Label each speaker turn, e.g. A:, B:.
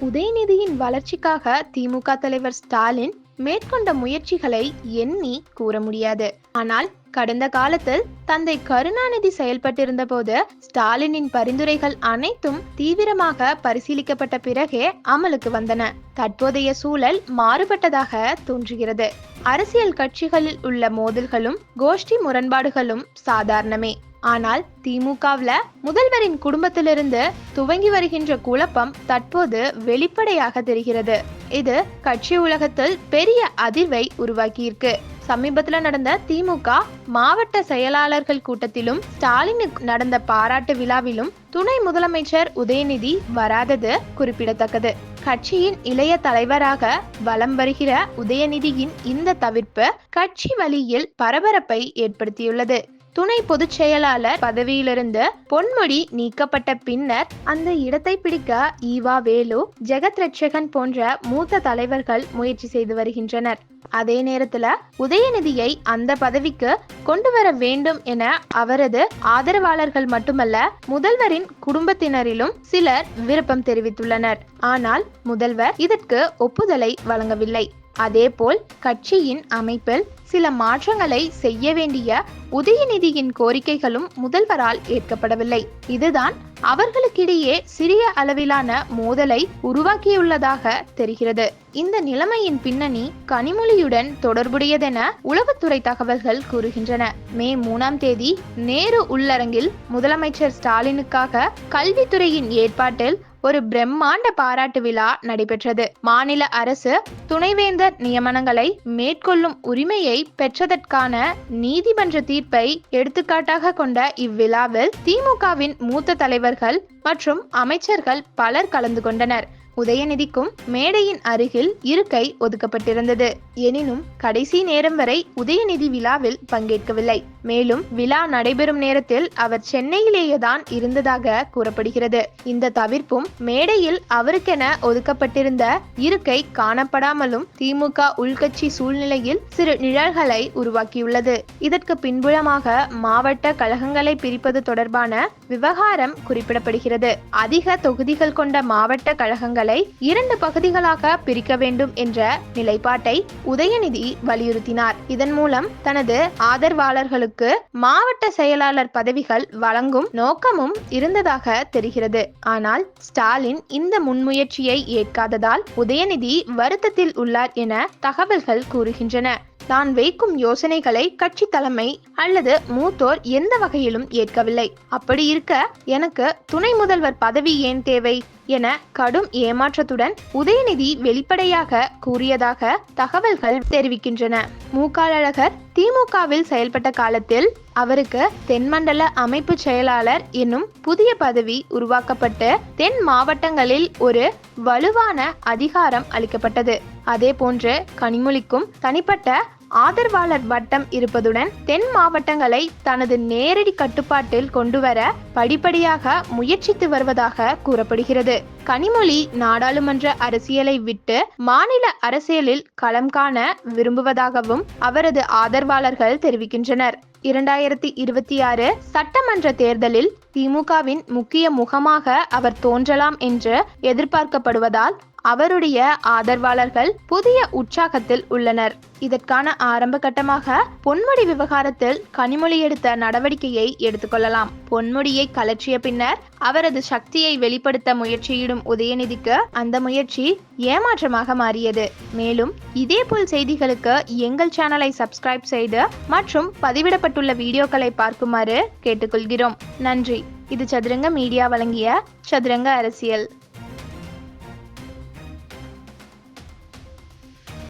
A: உதயநிதியின் வளர்ச்சிக்காக திமுக தலைவர் ஸ்டாலின் மேற்கொண்ட முயற்சிகளை எண்ணி கூற முடியாது. ஆனால் கடந்த காலத்தில் தந்தை கருணாநிதி செயல்பட்டிருந்த போது ஸ்டாலினின் பரிந்துரைகள் அனைத்தும் தீவிரமாக பரிசீலிக்கப்பட்ட பிறகே அமலுக்கு வந்தன. தற்போதைய சூழல் மாறுபட்டதாக தோன்றுகிறது. அரசியல் கட்சிகளில் உள்ள மோதல்களும் கோஷ்டி முரண்பாடுகளும் சாதாரணமே. ஆனால் திமுகவுல முதல்வரின் குடும்பத்திலிருந்து துவங்கி வருகின்ற குழப்பம் தற்போது வெளிப்படையாக தெரிகிறது. இது கட்சி உலகத்தில் பெரிய அதிர்வை உருவாக்கியிருக்கு. சமீபத்தில் நடந்த திமுக மாவட்ட செயலாளர்கள் கூட்டத்திலும் ஸ்டாலினுக்கு நடந்த பாராட்டு விழாவிலும் துணை முதலமைச்சர் உதயநிதி வராதது குறிப்பிடத்தக்கது. கட்சியின் இளைய தலைவராக வலம் வருகிற உதயநிதியின் இந்த தவிர்ப்பு கட்சி வழியில் பரபரப்பை ஏற்படுத்தியுள்ளது. துணை பொதுச் செயலாளர் பதவியிலிருந்து பொன்முடி நீக்கப்பட்ட பின்னர் அந்த இடத்தை பிடிக்க ஈவா வேலு, ஜெகத் ரட்சகன் போன்ற மூத்த தலைவர்கள் முயற்சி செய்து வருகின்றனர். அதே நேரத்துல உதயநிதியை அந்த பதவிக்கு கொண்டு வர வேண்டும் என அவரது ஆதரவாளர்கள் மட்டுமல்ல, முதல்வரின் குடும்பத்தினரிலும் சிலர் விருப்பம் தெரிவித்துள்ளனர். ஆனால் முதல்வர் இதற்கு ஒப்புதலை வழங்கவில்லை. அதேபோல் கட்சியின் அமைப்பில் சில மாற்றங்களை செய்ய வேண்டிய உதயநிதியின் கோரிக்கைகளும் முதல்வரால் ஏற்கப்படவில்லை. இதுதான் அவர்களுக்கிடையே சிறிய அளவிலான மோதலை உருவாக்கியுள்ளதாக தெரிகிறது. இந்த நிலைமையின் பின்னணி கனிமொழியுடன் தொடர்புடையதென உளவுத்துறை தகவல்கள் கூறுகின்றன. மே 3ஆம் தேதி நேரு உள்ளரங்கில் முதலமைச்சர் ஸ்டாலினுக்காக கல்வித்துறையின் ஏற்பாட்டில் ஒரு பிரம்மாண்ட பாராட்டு விழா நடைபெற்றது. மாநில அரசு துணைவேந்தர் நியமனங்களை மேற்கொள்ளும் உரிமையை பெற்றதற்கான நீதிமன்ற தீர்ப்பை எடுத்துக்காட்டாக கொண்ட இவ்விழாவில் திமுகவின் மூத்த தலைவர்கள் மற்றும் அமைச்சர்கள் பலர் கலந்து கொண்டனர். உதயநிதிக்கும் மேடையின் அருகில் இருக்கை ஒதுக்கப்பட்டிருந்தது. எனினும் கடைசி நேரம் வரை உதயநிதி விழாவில் பங்கேற்கவில்லை. மேலும் விழா நடைபெறும் நேரத்தில் அவர் சென்னையிலேயேதான் இருந்ததாக கூறப்படுகிறது. இந்த தவிர்ப்பும் மேடையில் அவருக்கென ஒதுக்கப்பட்டிருந்த இருக்கை காணப்படாமலும் திமுக உள்கட்சி சூழ்நிலையில் சிறு நிழல்களை உருவாக்கியுள்ளது. இதற்கு பின்புலமாக மாவட்ட கழகங்களை பிரிப்பது தொடர்பான விவகாரம் குறிப்பிடப்படுகிறது. அதிக தொகுதிகள் கொண்ட மாவட்ட கழகங்கள் 2 பகுதிகளாக பிரிக்க வேண்டும் என்ற நிலைப்பாட்டை உதயநிதி வலியுறுத்தினார். இதன் மூலம் தனது ஆதரவாளர்களுக்கு மாவட்ட செயலாளர் பதவிகள் வழங்கும் நோக்கமும் இருந்ததாக தெரிகிறது. ஆனால் ஸ்டாலின் இந்த முன்முயற்சியை ஏற்காததால் உதயநிதி வருத்தத்தில் உள்ளார் என தகவல்கள் கூறுகின்றன. தான் வைக்கும் யோசனைகளை கட்சி தலைமை அல்லது மூத்தோர் எந்த வகையிலும் ஏற்கவில்லை. அப்படி இருக்க எனக்கு துணை முதல்வர் பதவி ஏன் தேவை என கடும் ஏமாற்றத்துடன் உதயநிதி வெளிப்படையாக கூறியதாக தகவல்கள் தெரிவிக்கின்றன. மூக்காளழகர் திமுகவில் செயல்பட்ட காலத்தில் அவருக்கு தென்மண்டல அமைப்பு செயலாளர் என்னும் புதிய பதவி உருவாக்கப்பட்டு தென் மாவட்டங்களில் ஒரு வலுவான அதிகாரம் அளிக்கப்பட்டது. அதே போன்று கனிமொழிக்கும் தனிப்பட்ட ஆதரவாளர் வட்டம் இருப்பதுடன் தென் மாவட்டங்களை தனது நேரடி கட்டுப்பாட்டில் கொண்டுவர படிப்படியாக முயற்சித்து வருவதாக கூறப்படுகிறது. கனிமொழி நாடாளுமன்ற அரசியலை விட்டு மாநில அரசியலில் களம் காண விரும்புவதாகவும் அவரது ஆதரவாளர்கள் தெரிவிக்கின்றனர். 2026 சட்டமன்ற தேர்தலில் திமுகவின் முக்கிய முகமாக அவர் தோன்றலாம் என்று எதிர்பார்க்கப்படுவதால் அவருடைய ஆதரவாளர்கள் புதிய உற்சாகத்தில் உள்ளனர். இதற்கான ஆரம்ப கட்டமாக பொன்முடி விவகாரத்தில் கனிமொழி எடுத்த நடவடிக்கையை எடுத்துக்கொள்ளலாம். பொன்முடியை கலற்றிய பின்னர் அவரது சக்தியை வெளிப்படுத்த முயற்சியிடும் உதயநிதிக்கு அந்த முயற்சி ஏமாற்றமாக மாறியது. மேலும் இதேபோல் செய்திகளுக்கு எங்கள் சேனலை சப்ஸ்கிரைப் செய்து மற்றும் பதிவிடப்பட்டுள்ள வீடியோக்களை பார்க்குமாறு கேட்டுக்கொள்கிறோம். நன்றி. இது சதுரங்க மீடியா வழங்கிய சதுரங்க அரசியல்.